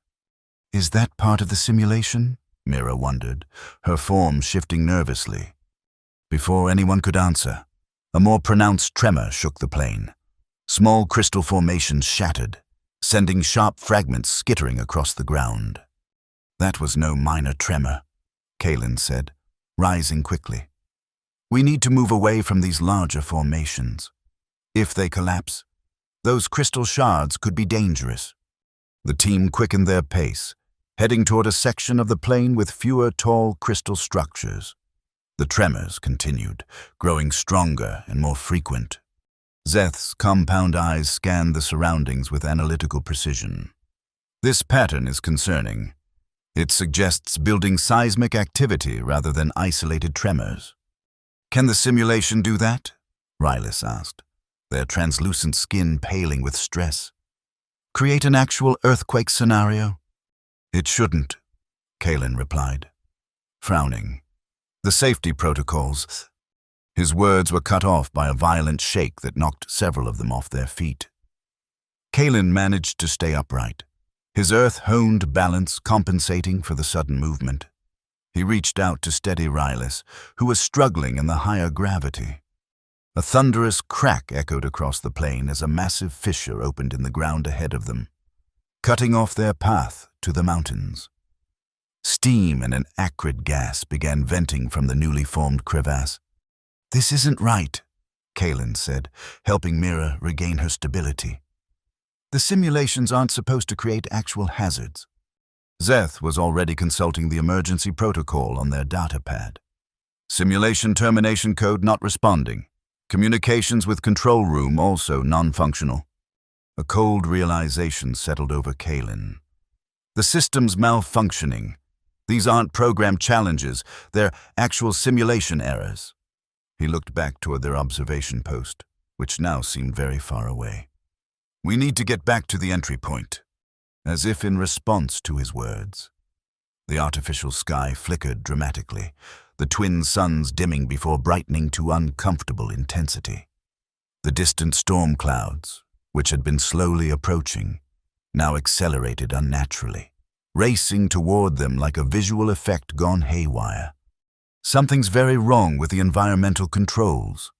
"Is that part of the simulation?" Mira wondered, her form shifting nervously. Before anyone could answer, a more pronounced tremor shook the plain. Small crystal formations shattered, sending sharp fragments skittering across the ground. "That was no minor tremor," Kalen said, rising quickly. "We need to move away from these larger formations. If they collapse, those crystal shards could be dangerous." The team quickened their pace, heading toward a section of the plain with fewer tall crystal structures. The tremors continued, growing stronger and more frequent. Zeth's compound eyes scanned the surroundings with analytical precision. This pattern is concerning. It suggests building seismic activity rather than isolated tremors. Can the simulation do that? Rylus asked, their translucent skin paling with stress. Create an actual earthquake scenario? It shouldn't, Kalen replied, frowning. The safety protocols. His words were cut off by a violent shake that knocked several of them off their feet. Kalen managed to stay upright, his earth-honed balance compensating for the sudden movement. He reached out to steady Rylus, who was struggling in the higher gravity. A thunderous crack echoed across the plain as a massive fissure opened in the ground ahead of them, cutting off their path to the mountains. Steam and an acrid gas began venting from the newly formed crevasse. "This isn't right," Kalen said, helping Mira regain her stability. "The simulations aren't supposed to create actual hazards." Zeth was already consulting the emergency protocol on their data pad. Simulation termination code not responding. Communications with control room also non-functional. A cold realization settled over Kalen. The system's malfunctioning. These aren't program challenges, they're actual simulation errors. He looked back toward their observation post, which now seemed very far away. "We need to get back to the entry point," as if in response to his words. The artificial sky flickered dramatically, the twin suns dimming before brightening to uncomfortable intensity. The distant storm clouds, which had been slowly approaching, now accelerated unnaturally, racing toward them like a visual effect gone haywire. "Something's very wrong with the environmental controls,"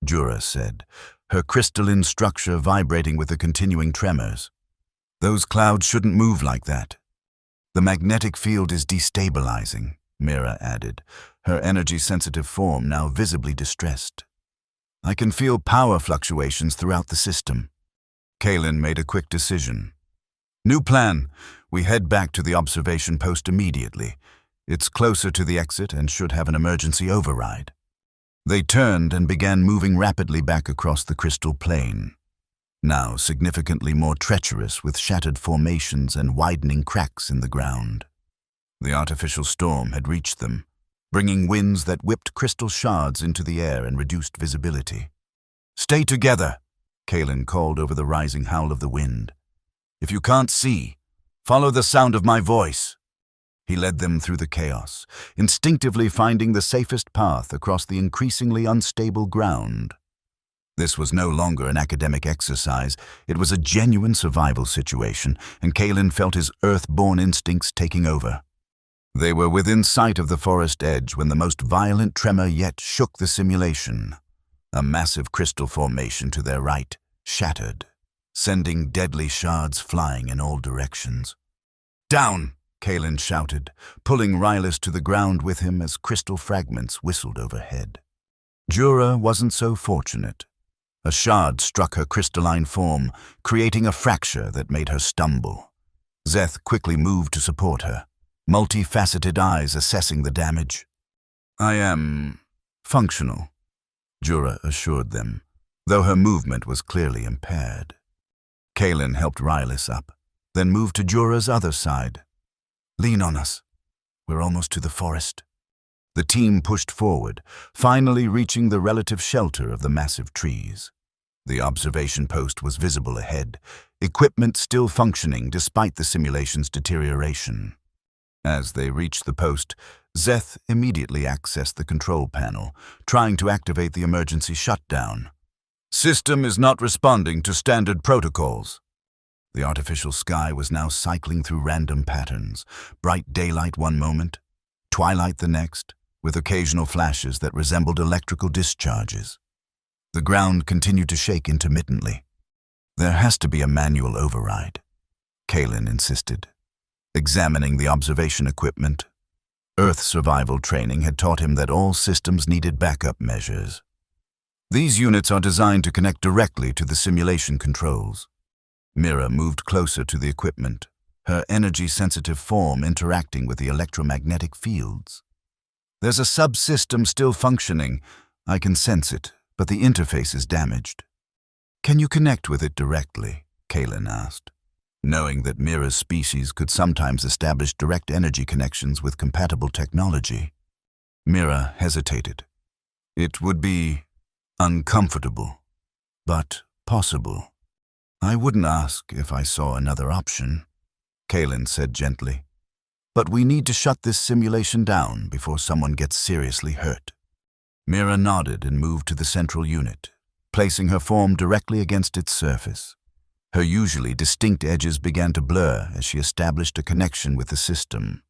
Jura said, her crystalline structure vibrating with the continuing tremors. "Those clouds shouldn't move like that." "The magnetic field is destabilizing," Mira added, her energy-sensitive form now visibly distressed. "I can feel power fluctuations throughout the system." Kalen made a quick decision. "New plan. We head back to the observation post immediately. It's closer to the exit and should have an emergency override." They turned and began moving rapidly back across the crystal plain, now significantly more treacherous with shattered formations and widening cracks in the ground. The artificial storm had reached them, bringing winds that whipped crystal shards into the air and reduced visibility. "Stay together," Kalen called over the rising howl of the wind. "If you can't see, follow the sound of my voice." He led them through the chaos, instinctively finding the safest path across the increasingly unstable ground. This was no longer an academic exercise, it was a genuine survival situation, and Kalen felt his earth-born instincts taking over. They were within sight of the forest edge when the most violent tremor yet shook the simulation. A massive crystal formation to their right shattered, sending deadly shards flying in all directions. "Down!" Kalen shouted, pulling Rylus to the ground with him as crystal fragments whistled overhead. Jura wasn't so fortunate. A shard struck her crystalline form, creating a fracture that made her stumble. Zeth quickly moved to support her, multifaceted eyes assessing the damage. "I am functional," Jura assured them, though her movement was clearly impaired. Kalen helped Rylus up, then moved to Jura's other side. "Lean on us. We're almost to the forest." The team pushed forward, finally reaching the relative shelter of the massive trees. The observation post was visible ahead, equipment still functioning despite the simulation's deterioration. As they reached the post, Zeth immediately accessed the control panel, trying to activate the emergency shutdown. "System is not responding to standard protocols." The artificial sky was now cycling through random patterns, bright daylight one moment, twilight the next, with occasional flashes that resembled electrical discharges. The ground continued to shake intermittently. "There has to be a manual override," Kalen insisted. Examining the observation equipment, Earth survival training had taught him that all systems needed backup measures. "These units are designed to connect directly to the simulation controls." Mira moved closer to the equipment, her energy-sensitive form interacting with the electromagnetic fields. "There's a subsystem still functioning. I can sense it, but the interface is damaged." Can you connect with it directly? Kalen asked, knowing that Mira's species could sometimes establish direct energy connections with compatible technology. Mira hesitated. It would be uncomfortable, but possible. I wouldn't ask if I saw another option, Kalen said gently. But we need to shut this simulation down before someone gets seriously hurt. Mira nodded and moved to the central unit, placing her form directly against its surface. Her usually distinct edges began to blur as she established a connection with the system.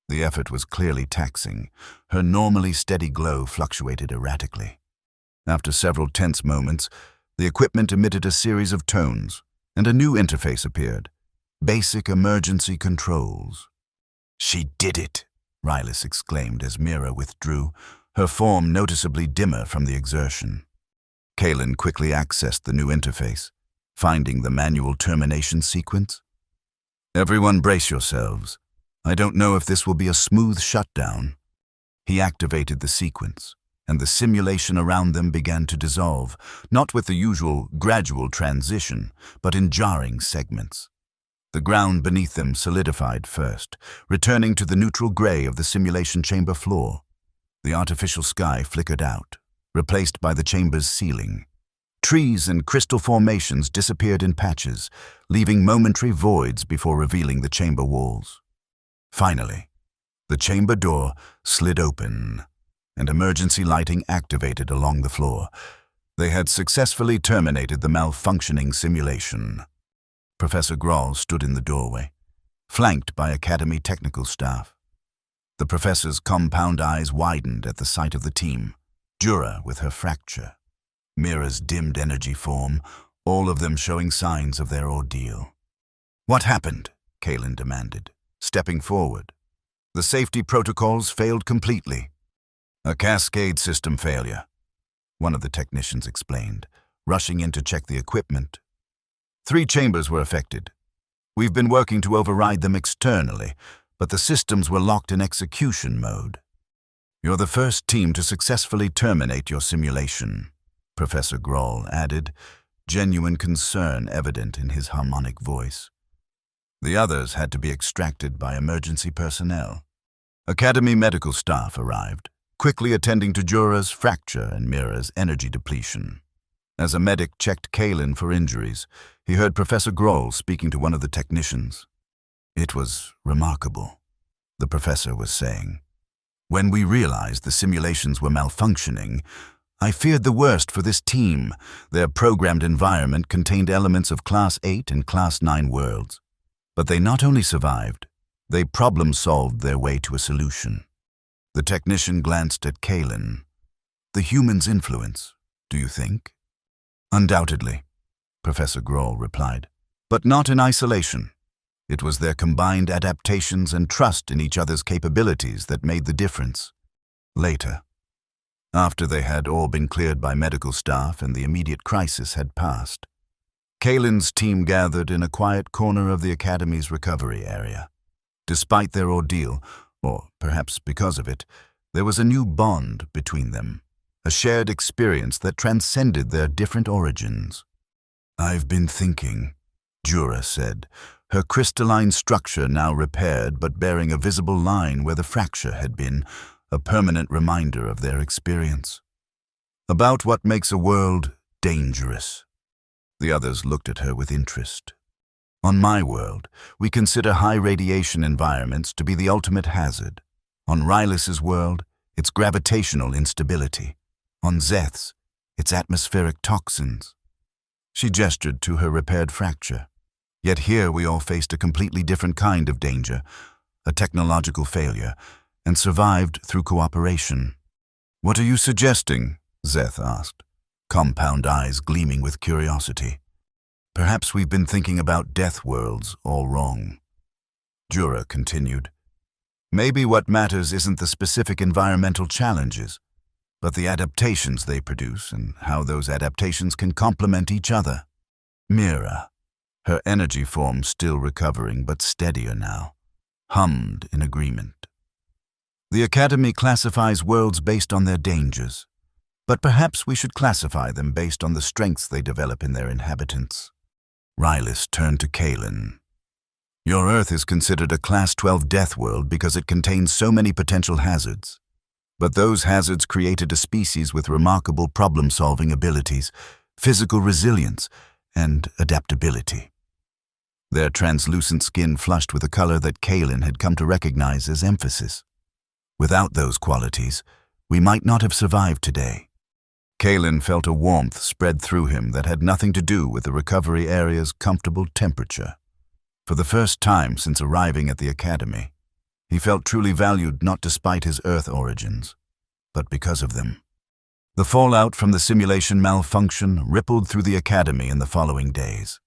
The effort was clearly taxing. Her normally steady glow fluctuated erratically. After several tense moments, the equipment emitted a series of tones, and a new interface appeared. Basic emergency controls. "She did it!" Rylus exclaimed as Mira withdrew, her form noticeably dimmer from the exertion. Kalen quickly accessed the new interface, finding the manual termination sequence. "Everyone brace yourselves. I don't know if this will be a smooth shutdown." He activated the sequence, and the simulation around them began to dissolve, not with the usual gradual transition, but in jarring segments. The ground beneath them solidified first, returning to the neutral gray of the simulation chamber floor. The artificial sky flickered out, replaced by the chamber's ceiling. Trees and crystal formations disappeared in patches, leaving momentary voids before revealing the chamber walls. Finally, the chamber door slid open, and emergency lighting activated along the floor. They had successfully terminated the malfunctioning simulation. Professor Groll stood in the doorway, flanked by Academy technical staff. The professor's compound eyes widened at the sight of the team, Jura with her fracture, Mira's dimmed energy form, all of them showing signs of their ordeal. "What happened?" Kalen demanded, stepping forward. "The safety protocols failed completely." "A cascade system failure," one of the technicians explained, rushing in to check the equipment. 3 chambers were affected. We've been working to override them externally, but the systems were locked in execution mode. "You're the first team to successfully terminate your simulation," Professor Groll added, genuine concern evident in his harmonic voice. The others had to be extracted by emergency personnel. Academy medical staff arrived, quickly attending to Jura's fracture and Mira's energy depletion. As a medic checked Kalen for injuries, he heard Professor Groll speaking to one of the technicians. "It was remarkable," the professor was saying. "When we realized the simulations were malfunctioning, I feared the worst for this team. Their programmed environment contained elements of Class 8 and Class 9 worlds. But they not only survived, they problem-solved their way to a solution." The technician glanced at Kalen. "The human's influence, do you think?" "Undoubtedly," Professor Groll replied, "but not in isolation. It was their combined adaptations and trust in each other's capabilities that made the difference." Later, after they had all been cleared by medical staff and the immediate crisis had passed, Kalen's team gathered in a quiet corner of the Academy's recovery area. Despite their ordeal, or perhaps because of it, there was a new bond between them, a shared experience that transcended their different origins. "I've been thinking," Jura said, her crystalline structure now repaired but bearing a visible line where the fracture had been, a permanent reminder of their experience. "About what makes a world dangerous." The others looked at her with interest. "On my world, we consider high radiation environments to be the ultimate hazard. On Rylus's world, it's gravitational instability. On Zeth's, it's atmospheric toxins." She gestured to her repaired fracture. Yet here we all faced a completely different kind of danger, a technological failure, and survived through cooperation. "What are you suggesting?" Zeth asked, compound eyes gleaming with curiosity. "Perhaps we've been thinking about Deathworlds all wrong." Jura continued, "Maybe what matters isn't the specific environmental challenges, but the adaptations they produce and how those adaptations can complement each other." Mira, her energy form still recovering but steadier now, hummed in agreement. "The Academy classifies worlds based on their dangers. but perhaps we should classify them based on the strengths they develop in their inhabitants. Rylus turned to Kalen. Your Earth is considered a Class 12 death world because it contains so many potential hazards. But those hazards created a species with remarkable problem-solving abilities, physical resilience, and adaptability. Their translucent skin flushed with a color that Kalen had come to recognize as emphasis. Without those qualities, we might not have survived today. Kalen felt a warmth spread through him that had nothing to do with the recovery area's comfortable temperature. For the first time since arriving at the academy, he felt truly valued not despite his Earth origins, but because of them. The fallout from the simulation malfunction rippled through the academy in the following days.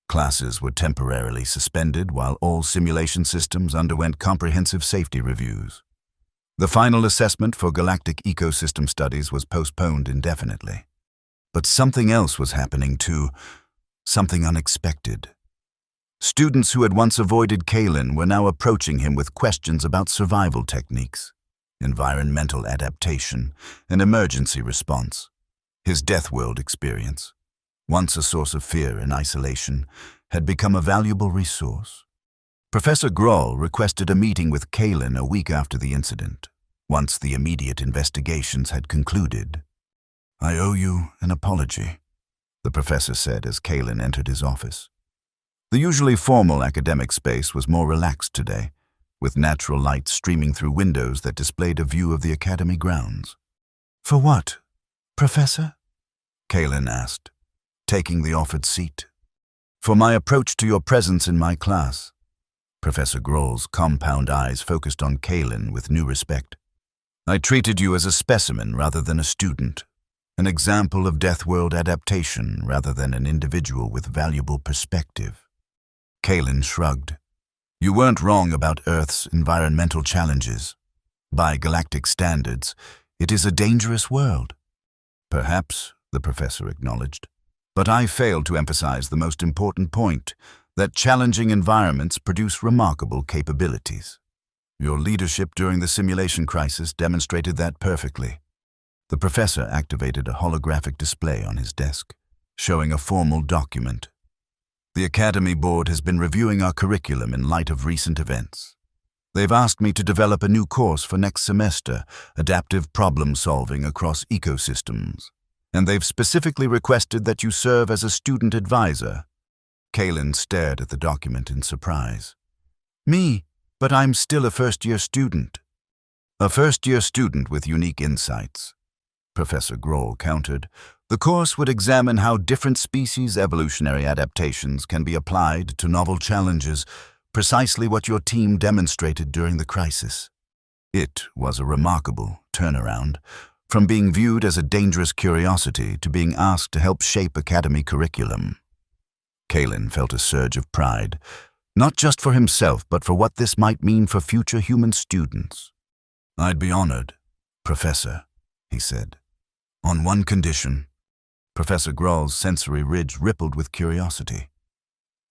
Classes were temporarily suspended while all simulation systems underwent comprehensive safety reviews. The final assessment for galactic ecosystem studies was postponed indefinitely. But something else was happening too, something unexpected. Students who had once avoided Kalen were now approaching him with questions about survival techniques, environmental adaptation, and emergency response. His Deathworld experience, once a source of fear and isolation, had become a valuable resource. Professor Grohl requested a meeting with Kalen a week after the incident, once the immediate investigations had concluded. "I owe you an apology," the professor said as Kalen entered his office. The usually formal academic space was more relaxed today, with natural light streaming through windows that displayed a view of the academy grounds. "For what, Professor?" Kalen asked, taking the offered seat. "For my approach to your presence in my class." Professor Grohl's compound eyes focused on Kalen with new respect. "I treated you as a specimen rather than a student, an example of Deathworld adaptation rather than an individual with valuable perspective." Kalen shrugged. "You weren't wrong about Earth's environmental challenges. By galactic standards, it is a dangerous world." "Perhaps," the professor acknowledged, "but I failed to emphasize the most important point, that challenging environments produce remarkable capabilities. Your leadership during the simulation crisis demonstrated that perfectly." The professor activated a holographic display on his desk, showing a formal document. "The Academy Board has been reviewing our curriculum in light of recent events. They've asked me to develop a new course for next semester, adaptive problem solving across ecosystems. And they've specifically requested that you serve as a student advisor." Kalen stared at the document in surprise. "Me? But I'm still a first-year student." "A first-year student with unique insights," Professor Grohl countered. "The course would examine how different species' evolutionary adaptations can be applied to novel challenges, precisely what your team demonstrated during the crisis." It was a remarkable turnaround, from being viewed as a dangerous curiosity to being asked to help shape academy curriculum. Kalen felt a surge of pride, not just for himself, but for what this might mean for future human students. "I'd be honored, Professor," he said. "On one condition." Professor Grohl's sensory ridge rippled with curiosity.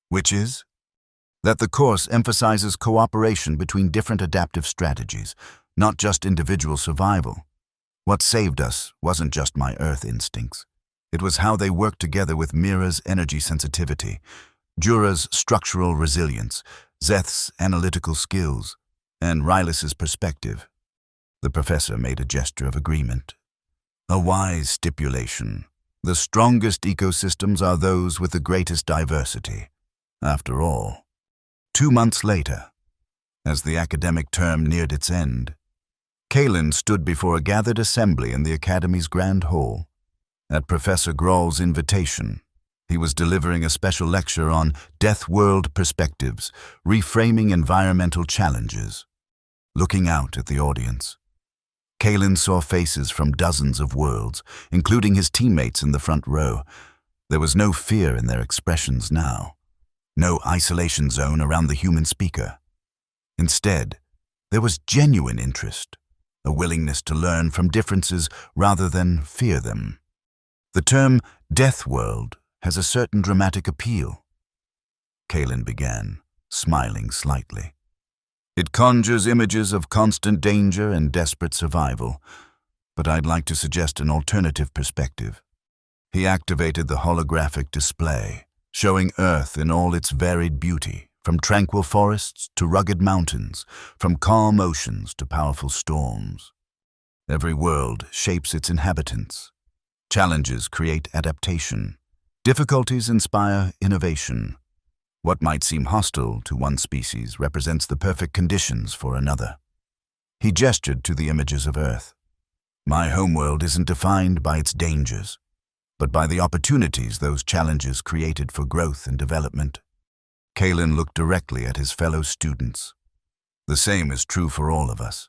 "Which is?" "That the course emphasizes cooperation between different adaptive strategies, not just individual survival. What saved us wasn't just my Earth instincts. It was how they worked together with Mira's energy sensitivity, Jura's structural resilience, Zeth's analytical skills, and Rylus's perspective." The professor made a gesture of agreement. "A wise stipulation. The strongest ecosystems are those with the greatest diversity. After all." 2 months later, as the academic term neared its end, Kalen stood before a gathered assembly in the Academy's Grand Hall. At Professor Grohl's invitation, he was delivering a special lecture on Deathworld perspectives, reframing environmental challenges. Looking out at the audience, Kalen saw faces from dozens of worlds, including his teammates in the front row. There was no fear in their expressions now, no isolation zone around the human speaker. Instead, there was genuine interest, a willingness to learn from differences rather than fear them. The term Deathworld has a certain dramatic appeal. Kalen began, smiling slightly. It conjures images of constant danger and desperate survival. but I'd like to suggest an alternative perspective. He activated the holographic display, showing Earth in all its varied beauty, from tranquil forests to rugged mountains, from calm oceans to powerful storms. Every world shapes its inhabitants. Challenges create adaptation. Difficulties inspire innovation. What might seem hostile to one species represents the perfect conditions for another. He gestured to the images of Earth. My homeworld isn't defined by its dangers, but by the opportunities those challenges created for growth and development. Kalen looked directly at his fellow students. The same is true for all of us.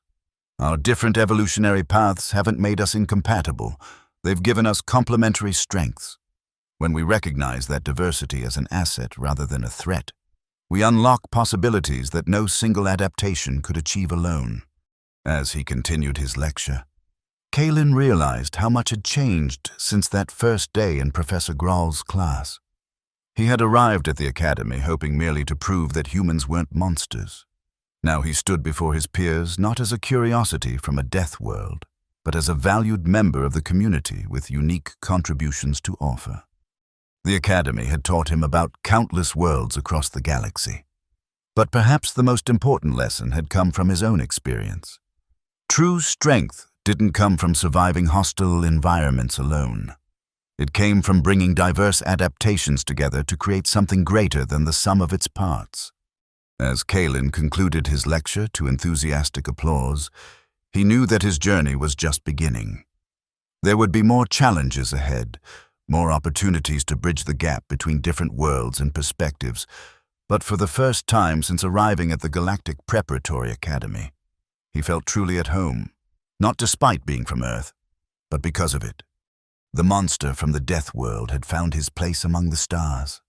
Our different evolutionary paths haven't made us incompatible. They've given us complementary strengths. When we recognize that diversity as an asset rather than a threat, we unlock possibilities that no single adaptation could achieve alone. As he continued his lecture, Kalen realized how much had changed since that first day in Professor Grall's class. He had arrived at the academy hoping merely to prove that humans weren't monsters. Now he stood before his peers not as a curiosity from a Deathworld, but as a valued member of the community with unique contributions to offer. The academy had taught him about countless worlds across the galaxy. But perhaps the most important lesson had come from his own experience. True strength didn't come from surviving hostile environments alone. It came from bringing diverse adaptations together to create something greater than the sum of its parts. As Kalen concluded his lecture to enthusiastic applause, he knew that his journey was just beginning. There would be more challenges ahead, more opportunities to bridge the gap between different worlds and perspectives, but for the first time since arriving at the Galactic Preparatory Academy, he felt truly at home, not despite being from Earth, but because of it. The monster from the Deathworld had found his place among the stars.